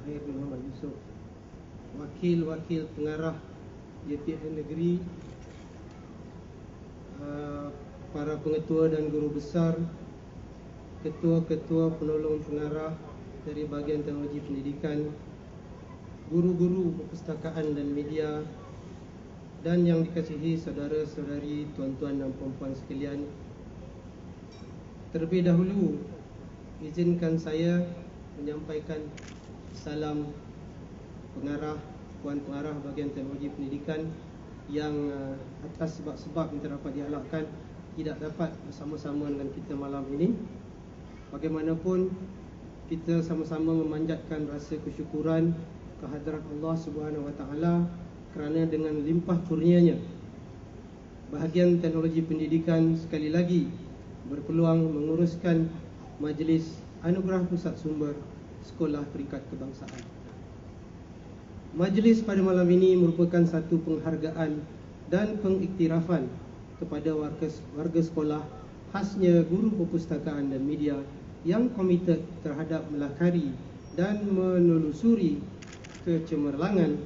Zahir bin Muhammad Yusof, wakil-wakil pengarah YPN Negeri, para pengetua dan guru besar, ketua-ketua penolong pengarah dari bahagian teknologi pendidikan, guru-guru perpustakaan dan media, dan yang dikasihi saudara-saudari, tuan-tuan dan puan-puan sekalian. Terlebih dahulu, izinkan saya menyampaikan salam pengarah, puan pengarah bahagian teknologi pendidikan yang atas sebab-sebab yang terdapat dielakkan tidak dapat bersama-sama dengan kita malam ini. Bagaimanapun, kita sama-sama memanjatkan rasa kesyukuran kehadrat Allah Subhanahu Wa Taala kerana dengan limpah kurnianya bahagian teknologi pendidikan sekali lagi berpeluang menguruskan majlis anugerah pusat sumber sekolah peringkat kebangsaan. Majlis pada malam ini merupakan satu penghargaan dan pengiktirafan kepada warga sekolah, khasnya guru perpustakaan dan media yang komited terhadap melakari dan menelusuri kecemerlangan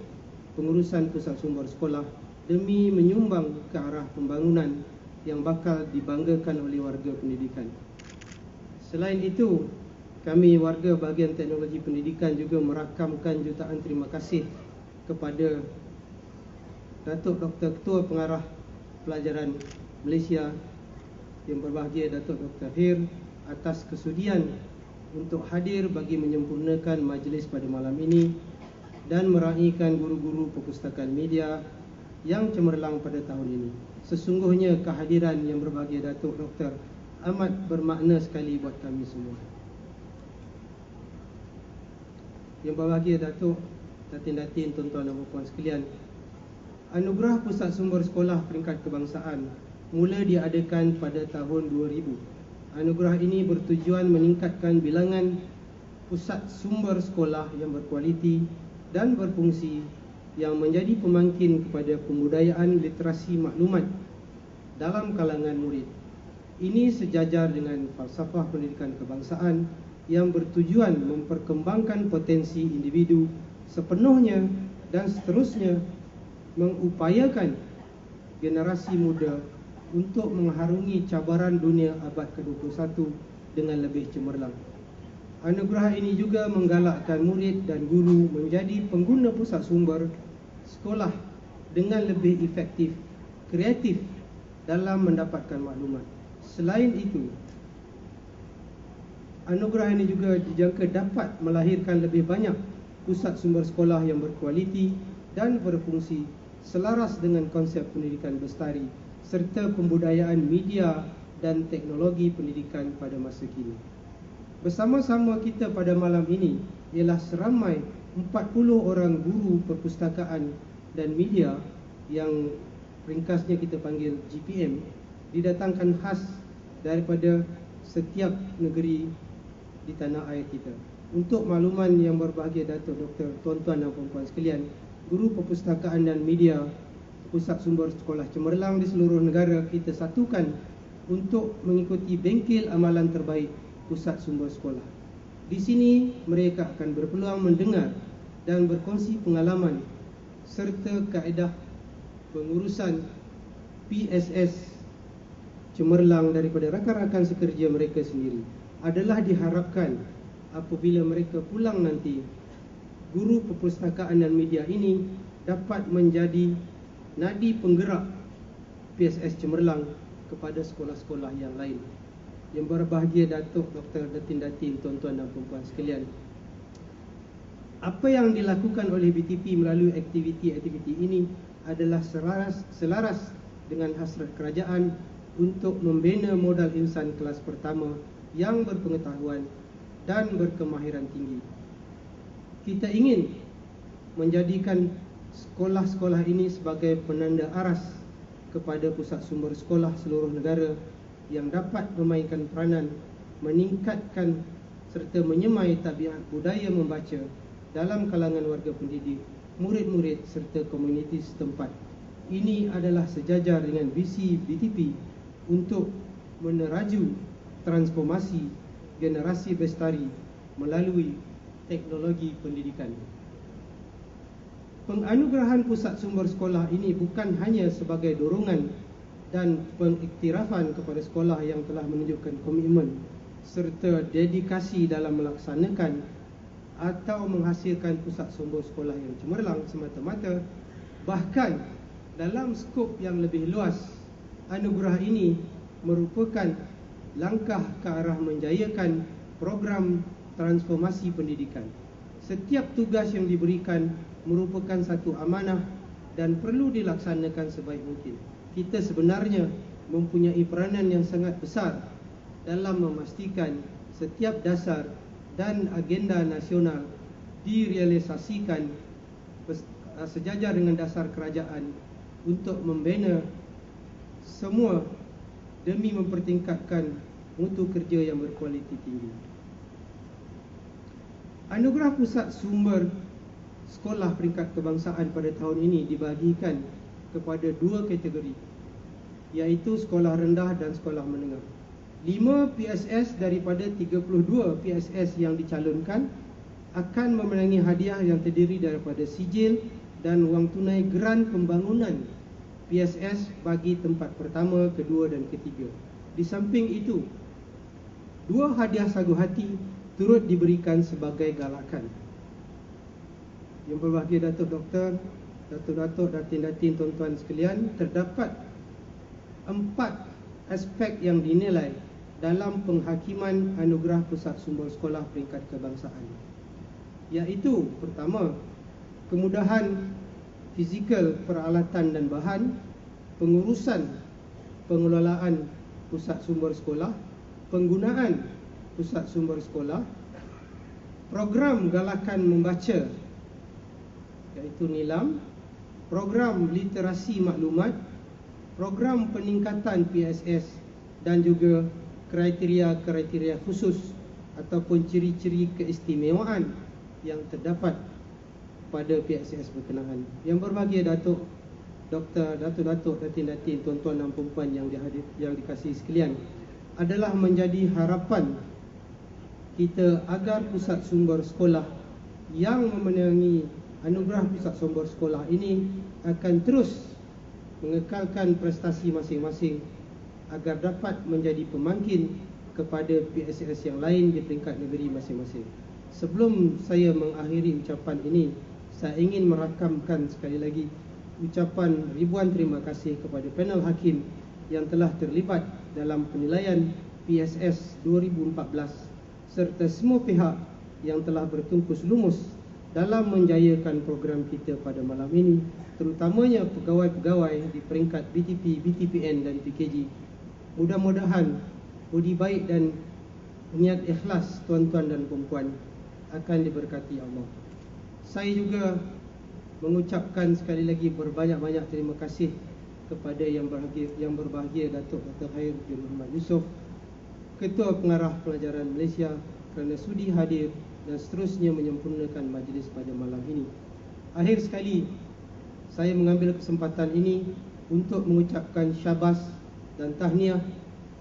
pengurusan pusat sumber sekolah demi menyumbang ke arah pembangunan yang bakal dibanggakan oleh warga pendidikan. Selain itu, kami warga bahagian teknologi pendidikan juga merakamkan jutaan terima kasih kepada Datuk Dr. Ketua Pengarah Pelajaran Malaysia yang berbahagia Datuk Dr. Hir atas kesudian untuk hadir bagi menyempurnakan majlis pada malam ini dan meraihkan guru-guru perpustakaan media yang cemerlang pada tahun ini. Sesungguhnya kehadiran yang berbahagia Datuk Dr. amat bermakna sekali buat kami semua. Yang berbahagia Datuk, datin-datin, tuan-tuan dan puan sekalian, Anugerah Pusat Sumber Sekolah Peringkat Kebangsaan mula diadakan pada tahun 2000. Anugerah ini bertujuan meningkatkan bilangan pusat sumber sekolah yang berkualiti dan berfungsi yang menjadi pemangkin kepada pembudayaan literasi maklumat dalam kalangan murid. Ini sejajar dengan falsafah pendidikan kebangsaan yang bertujuan memperkembangkan potensi individu sepenuhnya dan seterusnya mengupayakan generasi muda untuk mengharungi cabaran dunia abad ke-21 dengan lebih cemerlang. Anugerah ini juga menggalakkan murid dan guru menjadi pengguna pusat sumber sekolah dengan lebih efektif, kreatif dalam mendapatkan maklumat. Selain itu, anugerah ini juga dijangka dapat melahirkan lebih banyak pusat sumber sekolah yang berkualiti dan berfungsi selaras dengan konsep pendidikan bestari serta pembudayaan media dan teknologi pendidikan pada masa kini. Bersama-sama kita pada malam ini ialah seramai 40 orang guru perpustakaan dan media yang ringkasnya kita panggil GPM, didatangkan khas daripada setiap negeri di tanah air kita. Untuk makluman yang berbahagia Datuk Dr. tuan-tuan dan puan-puan sekalian, guru perpustakaan dan media pusat sumber sekolah cemerlang di seluruh negara kita satukan untuk mengikuti bengkel amalan terbaik pusat sumber sekolah. Di sini mereka akan berpeluang mendengar dan berkongsi pengalaman serta kaedah pengurusan PSS cemerlang daripada rakan-rakan sekerja mereka sendiri. Adalah diharapkan apabila mereka pulang nanti, guru perpustakaan dan media ini dapat menjadi nadi penggerak PSS cemerlang kepada sekolah-sekolah yang lain. Yang berbahagia Datuk Dr. Datin-datin, tuan-tuan dan puan-puan sekalian, apa yang dilakukan oleh BTP melalui aktiviti-aktiviti ini adalah selaras dengan hasrat kerajaan untuk membina modal insan kelas pertama yang berpengetahuan dan berkemahiran tinggi. Kita ingin menjadikan sekolah-sekolah ini sebagai penanda aras kepada pusat sumber sekolah seluruh negara yang dapat memainkan peranan meningkatkan serta menyemai tabiat budaya membaca dalam kalangan warga pendidik, murid-murid serta komuniti setempat. Ini adalah sejajar dengan visi BTP untuk meneraju transformasi generasi bestari melalui teknologi pendidikan. Penganugerahan pusat sumber sekolah ini bukan hanya sebagai dorongan dan pengiktirafan kepada sekolah yang telah menunjukkan komitmen serta dedikasi dalam melaksanakan atau menghasilkan pusat sumber sekolah yang cemerlang semata-mata. Bahkan dalam skop yang lebih luas, anugerah ini merupakan langkah ke arah menjayakan program transformasi pendidikan. Setiap tugas yang diberikan merupakan satu amanah dan perlu dilaksanakan sebaik mungkin. Kita sebenarnya mempunyai peranan yang sangat besar dalam memastikan setiap dasar dan agenda nasional direalisasikan sejajar dengan dasar kerajaan untuk membina semua demi mempertingkatkan mutu kerja yang berkualiti tinggi. Anugerah Pusat Sumber Sekolah Peringkat Kebangsaan pada tahun ini dibahagikan kepada dua kategori, iaitu sekolah rendah dan sekolah menengah. 5 PSS daripada 32 PSS yang dicalonkan akan memenangi hadiah yang terdiri daripada sijil dan wang tunai geran pembangunan PSS bagi tempat pertama, kedua dan ketiga. Di samping itu, 2 hadiah sagu hati turut diberikan sebagai galakan. Yang berbahagia Datuk Doktor, Datuk-Datuk, Datin-Datin, tuan-tuan sekalian, terdapat 4 aspek yang dinilai dalam penghakiman anugerah Pusat Sumber Sekolah Peringkat Kebangsaan, iaitu pertama, kemudahan fizikal peralatan dan bahan, pengurusan pengelolaan pusat sumber sekolah, penggunaan pusat sumber sekolah, program galakan membaca iaitu NILAM, program literasi maklumat, program peningkatan PSS dan juga kriteria-kriteria khusus ataupun ciri-ciri keistimewaan yang terdapat pada PSS berkenaan. Yang berbahagia Datuk Doktor, Datuk-Datuk, Datin-Datin, tuan-tuan dan puan yang dikasihi sekalian, adalah menjadi harapan kita agar pusat sumber sekolah yang memenangi anugerah pusat sumber sekolah ini akan terus mengekalkan prestasi masing-masing agar dapat menjadi pemangkin kepada PSS yang lain di peringkat negeri masing-masing. Sebelum saya mengakhiri ucapan ini, saya ingin merakamkan sekali lagi ucapan ribuan terima kasih kepada panel hakim yang telah terlibat dalam penilaian PSS 2014 serta semua pihak yang telah bertungkus lumus dalam menjayakan program kita pada malam ini, terutamanya pegawai-pegawai di peringkat BTP, BTPN dan PKG. Mudah-mudahan budi baik dan niat ikhlas tuan-tuan dan puan-puan akan diberkati Allah. Saya juga mengucapkan sekali lagi berbanyak-banyak terima kasih kepada yang berbahagia Datuk Dr. Khairuddin Muhammad Yusof, Ketua Pengarah Pelajaran Malaysia, kerana sudi hadir dan seterusnya menyempurnakan majlis pada malam ini. Akhir sekali, saya mengambil kesempatan ini untuk mengucapkan syabas dan tahniah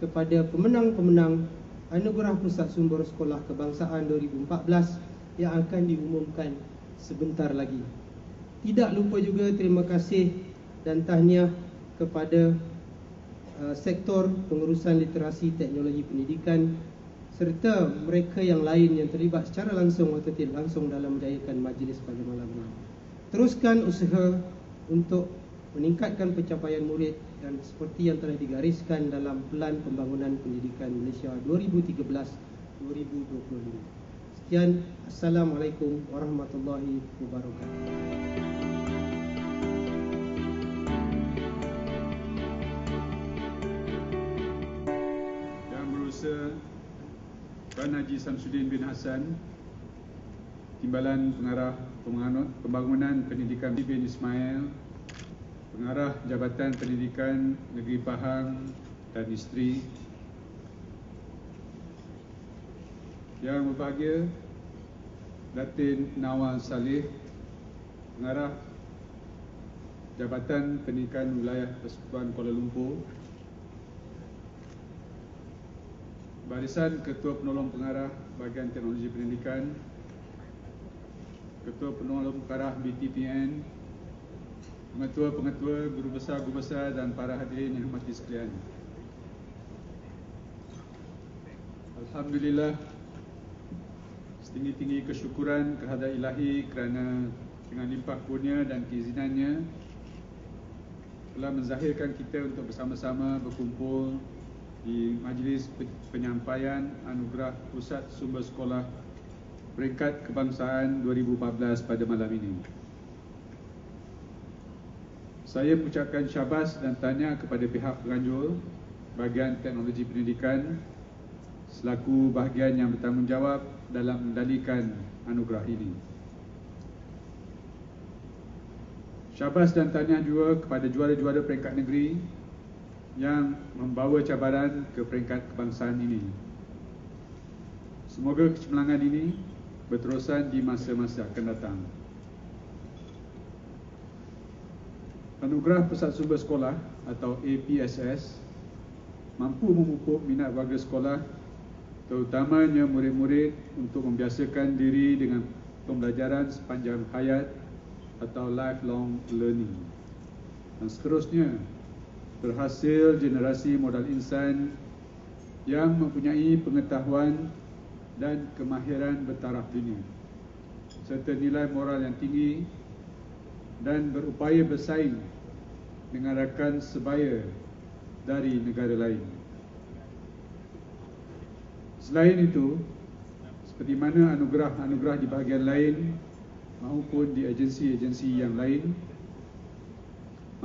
kepada pemenang-pemenang Anugerah Pusat Sumber Sekolah Kebangsaan 2014 yang akan diumumkan sebentar lagi. Tidak lupa juga terima kasih dan tahniah kepada sektor pengurusan literasi teknologi pendidikan serta mereka yang lain yang terlibat secara langsung atau tidak langsung dalam menjayakan majlis pada malam ini. Teruskan usaha untuk meningkatkan pencapaian murid dan seperti yang telah digariskan dalam Pelan Pembangunan Pendidikan Malaysia 2013-2025. Sekian, Assalamualaikum warahmatullahi wabarakatuh. Yang berusaha Tuan Haji Samsudin bin Hassan, Timbalan Pengarah Pembangunan Pendidikan bin Ismail, Pengarah Jabatan Pendidikan Negeri Pahang dan Isteri. Yang berbahagia Datin Nawal Saleh, Pengarah Jabatan Pendidikan Wilayah Persekutuan Kuala Lumpur. Barisan Ketua Penolong Pengarah Bahagian Teknologi Pendidikan, Ketua Penolong Pengarah BTPN, pengetua-pengetua, guru besar dan para hadirin yang hormati sekalian. Alhamdulillah, setinggi-tinggi kesyukuran kehadrat Ilahi kerana dengan limpah kurnia dan keizinannya telah menzahirkan kita untuk bersama-sama berkumpul di majlis penyampaian anugerah Pusat Sumber Sekolah Peringkat Kebangsaan 2014 pada malam ini. Saya mengucapkan syabas dan tahniah kepada pihak penganjur bahagian teknologi pendidikan selaku bahagian yang bertanggungjawab dalam mengendalikan anugerah ini. Syabas dan tahniah juga kepada juara-juara peringkat negeri yang membawa cabaran ke peringkat kebangsaan ini. Semoga kecemerlangan ini berterusan di masa-masa akan datang. Anugerah Pusat Sumber Sekolah atau APSS mampu memupuk minat warga sekolah, terutamanya murid-murid, untuk membiasakan diri dengan pembelajaran sepanjang hayat atau lifelong learning. Dan seterusnya, berhasil generasi modal insan yang mempunyai pengetahuan dan kemahiran bertaraf dunia, serta nilai moral yang tinggi dan berupaya bersaing dengan rakan sebaya dari negara lain. Selain itu, seperti mana anugerah-anugerah di bahagian lain maupun di agensi-agensi yang lain,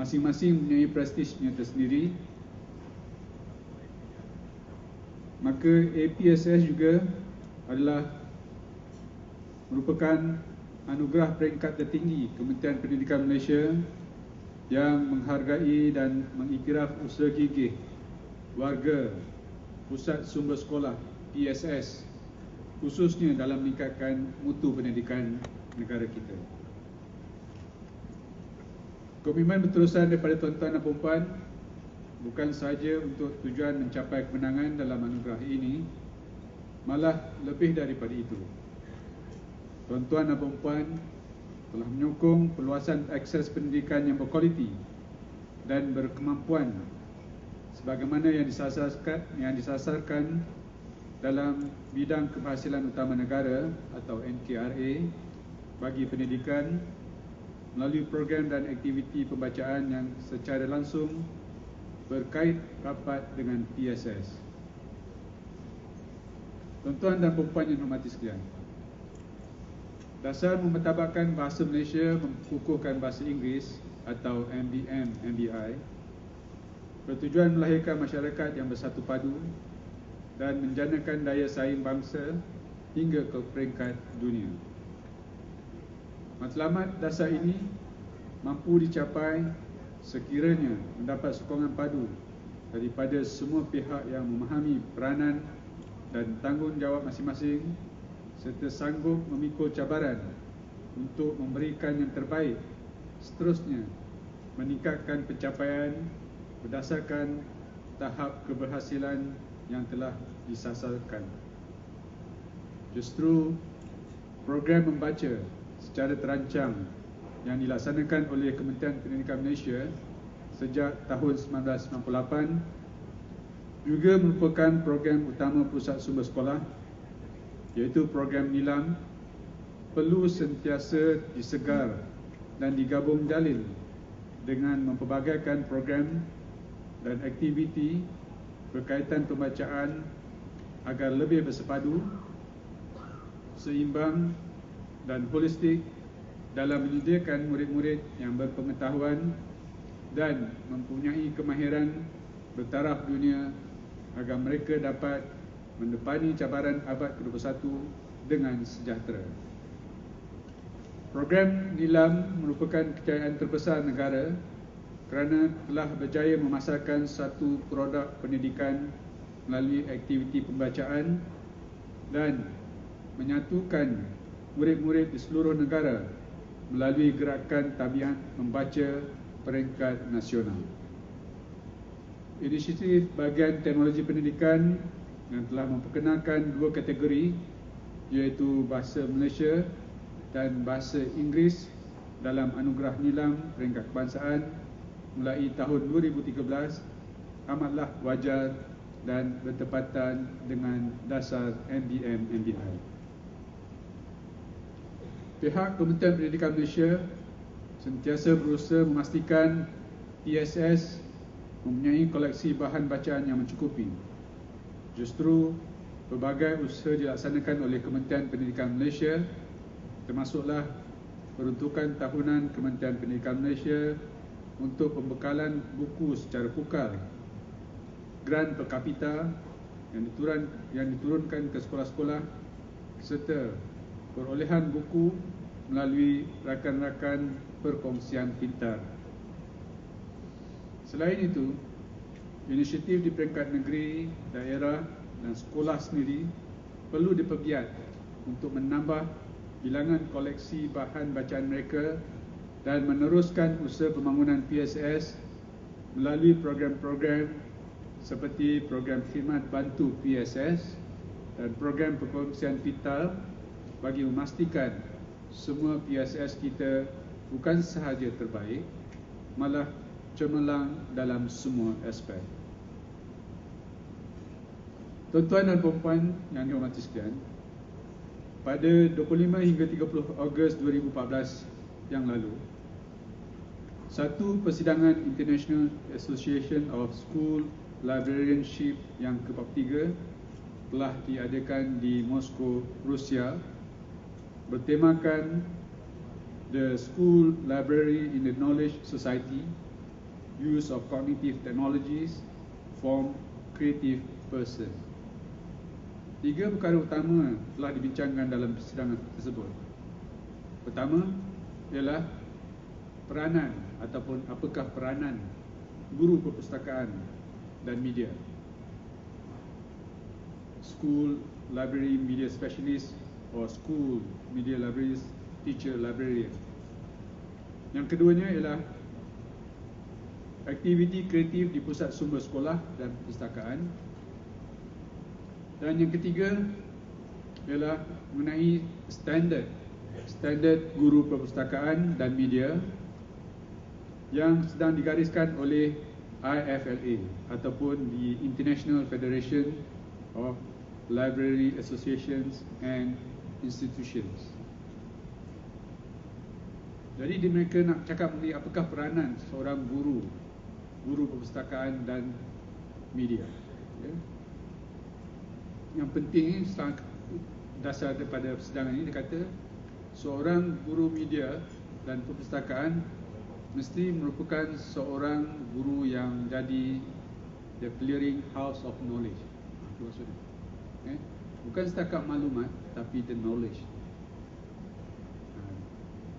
masing-masing mempunyai prestijnya tersendiri, maka APSS juga adalah merupakan anugerah peringkat tertinggi Kementerian Pendidikan Malaysia yang menghargai dan mengiktiraf usaha gigih warga Pusat Sumber Sekolah PSS, khususnya dalam meningkatkan mutu pendidikan negara kita. Komitmen berterusan daripada tuan-tuan dan puan-puan bukan sahaja untuk tujuan mencapai kemenangan dalam anugerah ini, malah lebih daripada itu. Tuan-tuan dan puan-puan telah menyokong perluasan akses pendidikan yang berkualiti dan berkemampuan sebagaimana yang disasarkan dalam bidang keberhasilan utama negara atau NKRA bagi pendidikan melalui program dan aktiviti pembacaan yang secara langsung berkait rapat dengan PSS. Tuan-tuan dan puan-puan yang hormati sekalian, dasar memertabatkan bahasa Malaysia mengukuhkan bahasa Inggeris atau MBM, MBI bertujuan melahirkan masyarakat yang bersatu padu dan menjanakan daya saing bangsa hingga ke peringkat dunia. Matlamat dasar ini mampu dicapai sekiranya mendapat sokongan padu daripada semua pihak yang memahami peranan dan tanggungjawab masing-masing serta sanggup memikul cabaran untuk memberikan yang terbaik, seterusnya meningkatkan pencapaian berdasarkan tahap keberhasilan yang telah disasarkan. Justru program membaca secara terancang yang dilaksanakan oleh Kementerian Pendidikan Malaysia sejak tahun 1998 juga merupakan program utama Pusat Sumber Sekolah, iaitu program Nilam, perlu sentiasa disegar dan digabung jalin dengan mempelbagaikan program dan aktiviti berkaitan pembacaan agar lebih bersepadu, seimbang dan holistik dalam menyediakan murid-murid yang berpengetahuan dan mempunyai kemahiran bertaraf dunia agar mereka dapat mendepani cabaran abad ke-21 dengan sejahtera. Program Nilam merupakan kejayaan terbesar negara kerana telah berjaya memasarkan satu produk pendidikan melalui aktiviti pembacaan dan menyatukan murid-murid di seluruh negara melalui gerakan tabiat membaca peringkat nasional. Inisiatif bahagian teknologi pendidikan yang telah memperkenalkan dua kategori, iaitu Bahasa Malaysia dan Bahasa Inggeris dalam Anugerah Nilam Peringkat Kebangsaan mulai tahun 2013 amatlah wajar dan bertepatan dengan dasar MDM-MBI. Pihak Kementerian Pendidikan Malaysia sentiasa berusaha memastikan PSS mempunyai koleksi bahan bacaan yang mencukupi. Justru, pelbagai usaha dilaksanakan oleh Kementerian Pendidikan Malaysia, termasuklah peruntukan tahunan Kementerian Pendidikan Malaysia untuk pembekalan buku secara pukal, grant per kapita yang diturunkan ke sekolah-sekolah, serta perolehan buku melalui rakan-rakan perkongsian pintar. Selain itu, inisiatif di peringkat negeri, daerah dan sekolah sendiri perlu dipergiat untuk menambah bilangan koleksi bahan bacaan mereka dan meneruskan usaha pembangunan PSS melalui program-program seperti program khidmat bantu PSS dan program perkongsian pintar bagi memastikan semua PSS kita bukan sahaja terbaik, malah cemerlang dalam semua aspek. Tuan-tuan dan puan-puan yang dihormati sekalian, pada 25 hingga 30 Ogos 2014 yang lalu, satu persidangan International Association of School Librarianship yang ke-43 telah diadakan di Moskow, Rusia, bertemakan The School Library in the Knowledge Society, Use of Cognitive Technologies, Form Creative Person. 3 perkara utama telah dibincangkan dalam persidangan tersebut. Pertama ialah peranan ataupun apakah peranan guru perpustakaan dan media. School Library Media Specialist or School Media Libraries Teacher Librarian. Yang keduanya ialah aktiviti kreatif di pusat sumber sekolah dan perpustakaan. Dan yang ketiga ialah mengenai standard guru perpustakaan dan media yang sedang digariskan oleh IFLA ataupun the International Federation of Library Associations and Institutions. Jadi mereka nak cakap mengenai apakah peranan seorang guru perpustakaan dan media. Yang penting ini, dasar daripada persidangan ini, dia kata seorang guru media dan perpustakaan mesti merupakan seorang guru yang jadi the clearing house of knowledge. Itu maksudnya. Bukan setakat maklumat, tapi the knowledge.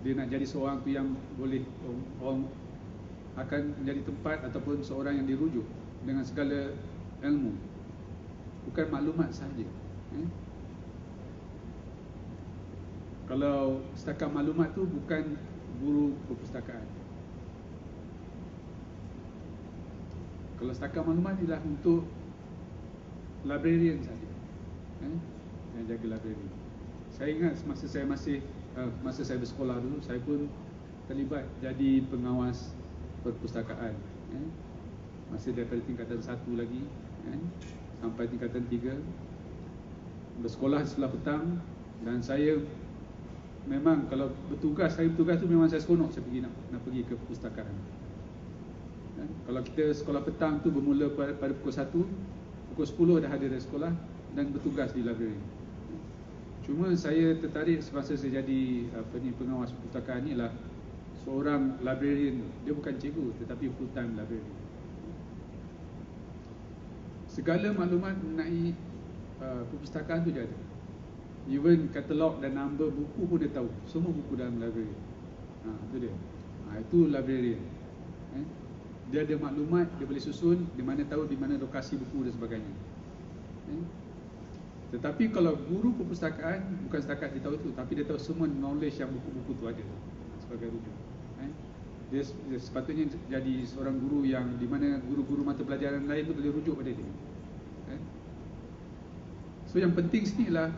Dia nak jadi seorang tu yang boleh orang akan menjadi tempat ataupun seorang yang dirujuk dengan segala ilmu, bukan maklumat sahaja. Kalau setakat maklumat tu bukan guru perpustakaan. Kalau setakat maklumat ialah untuk librarian saja, yang jaga library. Saya ingat masa saya bersekolah dulu, saya pun terlibat jadi pengawas perpustakaan, masih daripada tingkatan 1 lagi sampai tingkatan 3, bersekolah sebelah petang. Dan saya memang kalau bertugas tu memang saya seronok saya pergi ke perpustakaan. Kalau kita sekolah petang tu bermula pada pukul 1, pukul 10 dah hadir dari sekolah dan bertugas di library. Cuma saya tertarik semasa saya jadi pengawas perpustakaan ni lah seorang librarian. Dia bukan cikgu tetapi full time librarian. Segala maklumat mengenai perpustakaan tu dia ada. Even katalog dan number buku pun dia tahu. Semua buku dalam library. Itu dia. Itu librarian. Dia ada maklumat, dia boleh susun di mana, tahu di mana lokasi buku dan sebagainya. Tetapi kalau guru perpustakaan bukan setakat dia tahu itu, tapi dia tahu semua knowledge yang buku-buku tu ada sebagai rujuk. Dia sepatutnya jadi seorang guru yang di mana guru-guru mata pelajaran lain tu boleh rujuk pada dia. So yang penting sini ialah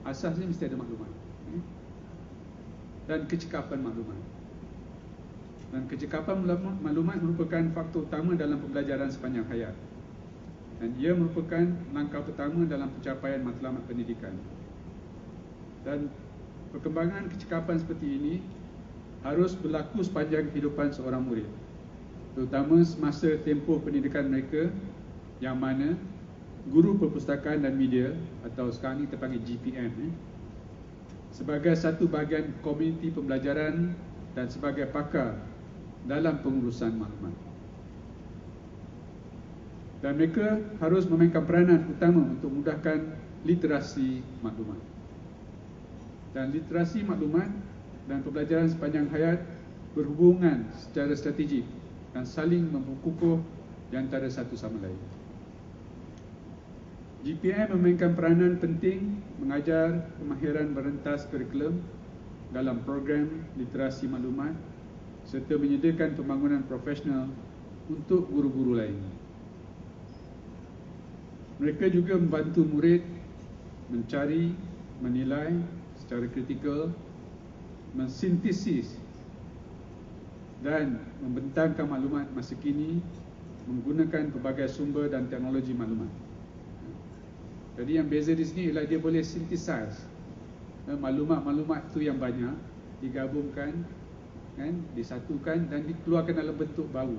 asasnya mesti ada maklumat. dan kecekapan maklumat. Dan kecekapan maklumat merupakan faktor utama dalam pembelajaran sepanjang hayat. Dan ia merupakan langkah pertama dalam pencapaian matlamat pendidikan. Dan perkembangan kecekapan seperti ini harus berlaku sepanjang kehidupan seorang murid, terutama semasa tempoh pendidikan mereka, yang mana guru perpustakaan dan media, atau sekarang ini terpanggil GPM, sebagai satu bahagian komuniti pembelajaran dan sebagai pakar dalam pengurusan maklumat. Dan mereka harus memainkan peranan utama untuk memudahkan literasi maklumat. Dan literasi maklumat dan pembelajaran sepanjang hayat berhubungan secara strategik dan saling memperkukuh di antara satu sama lain. GPM memainkan peranan penting mengajar kemahiran berentas kurikulum dalam program literasi maklumat serta menyediakan pembangunan profesional untuk guru-guru lain. Mereka juga membantu murid mencari, menilai secara kritikal, mensintesis dan membentangkan maklumat masa kini menggunakan pelbagai sumber dan teknologi maklumat. Jadi yang beza di sini ialah dia boleh synthesize maklumat-maklumat tu yang banyak, digabungkan, kan, disatukan dan dikeluarkan dalam bentuk baru,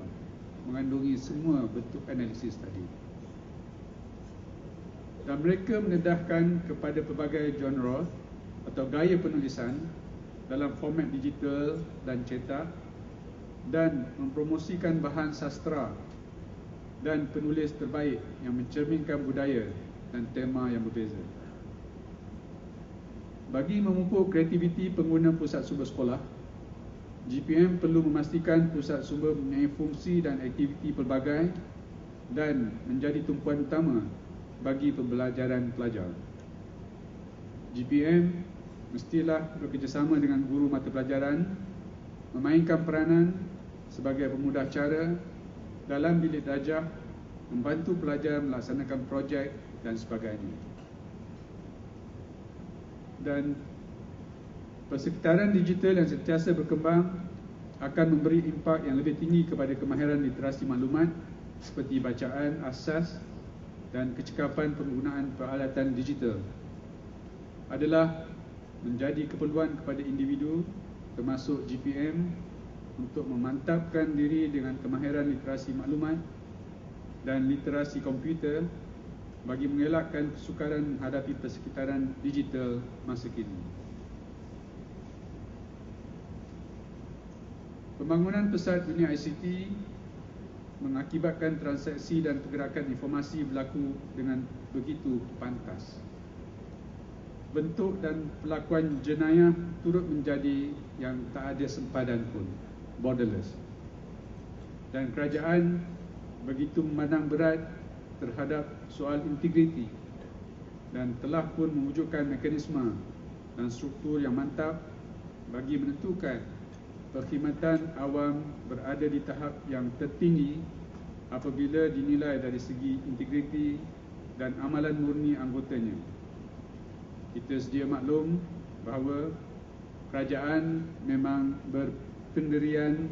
mengandungi semua bentuk analisis tadi. Dan mereka mendedahkan kepada pelbagai genre atau gaya penulisan dalam format digital dan cetak, dan mempromosikan bahan sastra dan penulis terbaik yang mencerminkan budaya dan tema yang berbeza. Bagi memupuk kreativiti pengguna pusat sumber sekolah, GPM perlu memastikan pusat sumber mempunyai fungsi dan aktiviti pelbagai dan menjadi tumpuan utama bagi pembelajaran pelajar. GPM mestilah bekerjasama dengan guru mata pelajaran, memainkan peranan sebagai pemudah cara dalam bilik darjah, membantu pelajar melaksanakan projek dan sebagainya. Dan persekitaran digital yang sentiasa berkembang akan memberi impak yang lebih tinggi kepada kemahiran literasi maklumat seperti bacaan asas dan kecekapan penggunaan peralatan digital adalah menjadi keperluan kepada individu termasuk GPM untuk memantapkan diri dengan kemahiran literasi maklumat dan literasi komputer bagi mengelakkan kesukaran menghadapi persekitaran digital masa kini. Pembangunan pesat dunia ICT mengakibatkan transaksi dan pergerakan informasi berlaku dengan begitu pantas. Bentuk dan pelakuan jenayah turut menjadi yang tak ada sempadan pun, borderless. Dan kerajaan begitu memandang berat terhadap soal integriti dan telah pun mewujudkan mekanisme dan struktur yang mantap bagi menentukan perkhidmatan awam berada di tahap yang tertinggi apabila dinilai dari segi integriti dan amalan murni anggotanya. Kita sedia maklum bahawa kerajaan memang berpendirian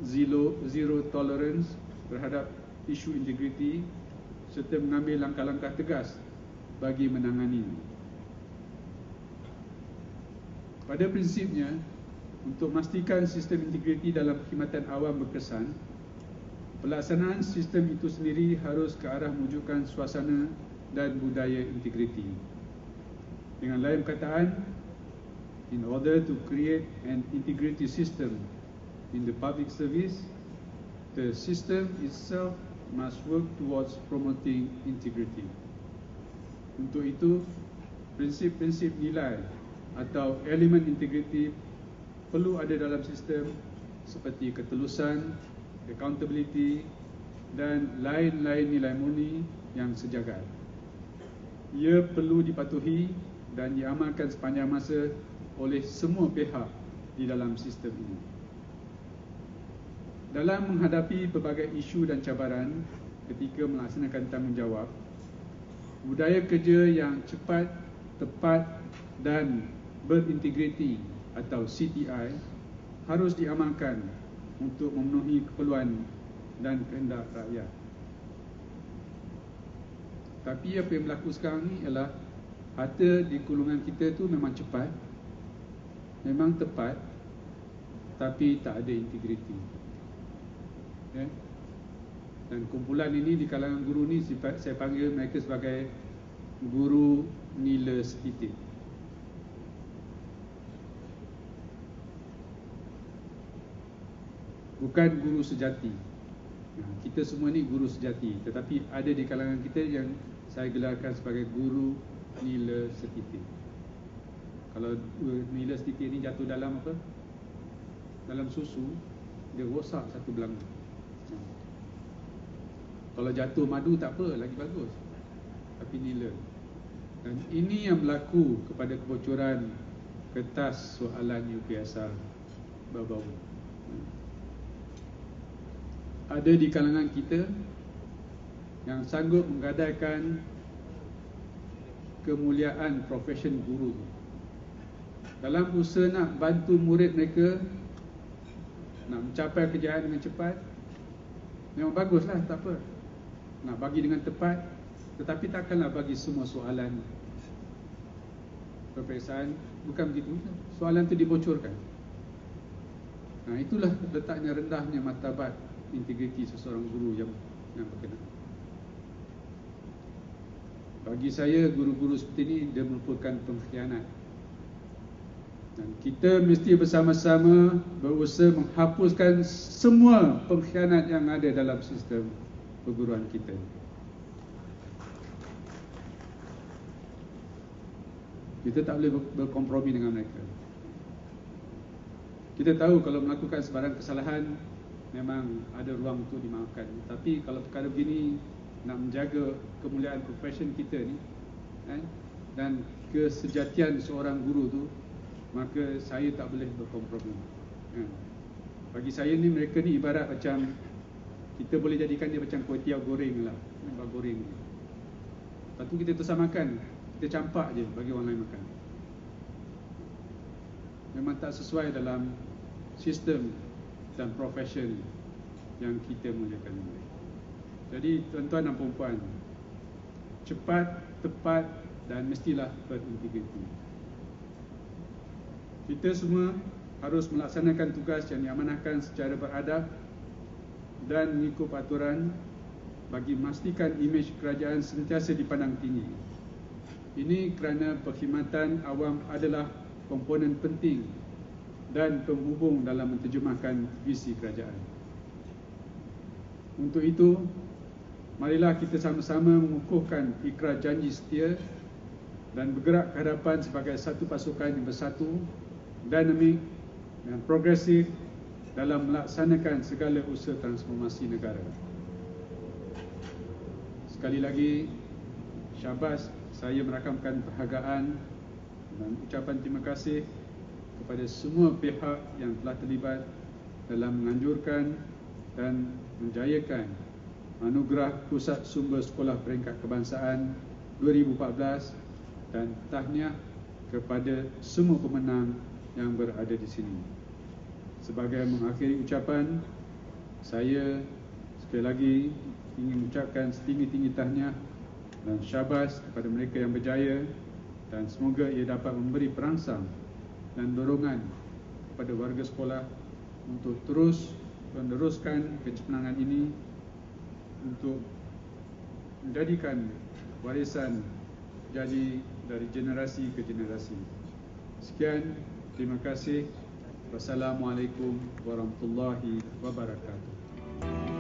zero tolerance terhadap isu integriti serta mengambil langkah-langkah tegas bagi menanganinya. Pada prinsipnya, untuk memastikan sistem integriti dalam perkhidmatan awam berkesan, pelaksanaan sistem itu sendiri harus ke arah mewujudkan suasana dan budaya integriti. Dengan lain perkataan, in order to create an integrity system in the public service, the system itself must work towards promoting integrity. Untuk itu, prinsip-prinsip nilai atau elemen integriti perlu ada dalam sistem seperti ketulusan, accountability dan lain-lain nilai murni yang sejagat. Ia perlu dipatuhi dan diamalkan sepanjang masa oleh semua pihak di dalam sistem ini. Dalam menghadapi pelbagai isu dan cabaran ketika melaksanakan tanggungjawab, budaya kerja yang cepat, tepat dan berintegriti atau CTI harus diamalkan untuk memenuhi keperluan dan kehendak rakyat. Tapi apa yang berlaku sekarang ni ialah harta di golongan kita tu memang cepat, memang tepat, tapi tak ada integriti. Okay? Dan kumpulan ini di kalangan guru ni saya panggil mereka sebagai guru nila setitik. Bukan guru sejati. Kita semua ni guru sejati, tetapi ada di kalangan kita yang saya gelarkan sebagai guru nila setitik. Kalau nila setitik ni jatuh dalam apa? Dalam susu, dia rosak satu belanga. Kalau jatuh madu tak apa, lagi bagus. Tapi nila. Dan ini yang berlaku kepada kebocoran kertas soalan UPSR baru-baru. Ada di kalangan kita yang sanggup menggadaikan kemuliaan profession guru dalam usaha nak bantu murid mereka nak mencapai kejayaan dengan cepat. Memang baguslah, tak apa, nak bagi dengan tepat, tetapi takkanlah bagi semua soalan peperiksaan. Bukan begitu, soalan itu dibocorkan. Nah, itulah letaknya rendahnya martabat integriti seseorang guru yang berkenaan. Bagi saya, guru-guru seperti ini dia merupakan pengkhianat. Dan kita mesti bersama-sama berusaha menghapuskan semua pengkhianat yang ada dalam sistem perguruan kita. Kita tak boleh berkompromi dengan mereka. Kita tahu kalau melakukan sebarang kesalahan memang ada ruang untuk dimaafkan. Tapi kalau perkara begini, nak menjaga kemuliaan profession kita ni dan kesejatian seorang guru tu, maka saya tak boleh berkompromi. Bagi saya ni, mereka ni ibarat macam, kita boleh jadikan dia macam kuih tiaw goreng lah, goreng. Lepas tu kita tersamakan, kita campak je bagi orang lain makan. Memang tak sesuai dalam sistem dan profession yang kita muliakan. Jadi tuan-tuan dan puan-puan, cepat, tepat dan mestilah berintegriti. Kita semua harus melaksanakan tugas yang diamanahkan secara beradab dan mengikut aturan bagi memastikan imej kerajaan sentiasa dipandang tinggi. Ini kerana perkhidmatan awam adalah komponen penting dan penghubung dalam menterjemahkan visi kerajaan. Untuk itu, marilah kita sama-sama mengukuhkan ikrar janji setia dan bergerak ke hadapan sebagai satu pasukan yang bersatu, dinamik dan progresif dalam melaksanakan segala usaha transformasi negara. Sekali lagi, syabas, saya merakamkan penghargaan dan ucapan terima kasih kepada semua pihak yang telah terlibat dalam menganjurkan dan menjayakan anugerah Pusat Sumber Sekolah Peringkat Kebangsaan 2014 dan tahniah kepada semua pemenang yang berada di sini. Sebagai mengakhiri ucapan, saya sekali lagi ingin mengucapkan setinggi-tinggi tahniah dan syabas kepada mereka yang berjaya, dan semoga ia dapat memberi perangsang dan dorongan kepada warga sekolah untuk terus meneruskan kemenangan ini untuk menjadikan warisan jadi dari generasi ke generasi. Sekian, terima kasih. Wassalamualaikum warahmatullahi wabarakatuh.